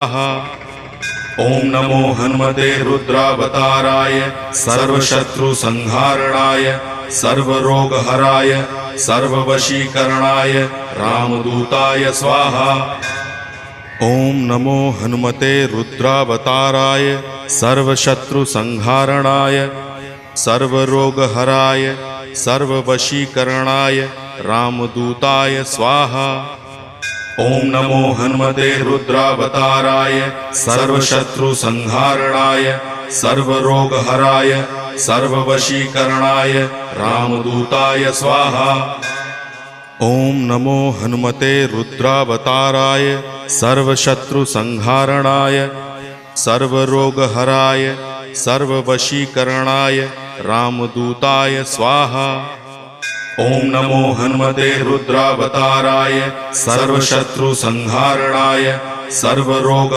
ओम नमो हनुमते रुद्रावताराय सर्वशत्रुसंहारणाय सर्वरोगहराय सर्ववशीकरणाय रामदूताय स्वाहा। ओम नमो हनुमते रुद्रावताराय सर्वशत्रुसंहारणाय सर्वरोगहराय सर्ववशीकरणाय रामदूताय स्वाहा। ओम नमो हनुमते रुद्रावताराय सर्वशत्रुसंहारणाय सर्वरोगहराय सर्ववशीकरणाय रामदूताय स्वाहा। ओम नमो हनुमते रुद्रावताराय सर्वशत्रुसंहारणाय सर्वरोगहराय सर्ववशीकरणाय रामदूताय स्वाहा। ओम नमो हनुमते रुद्रावताराय सर्वशत्रुसंहारणाय सर्वरोग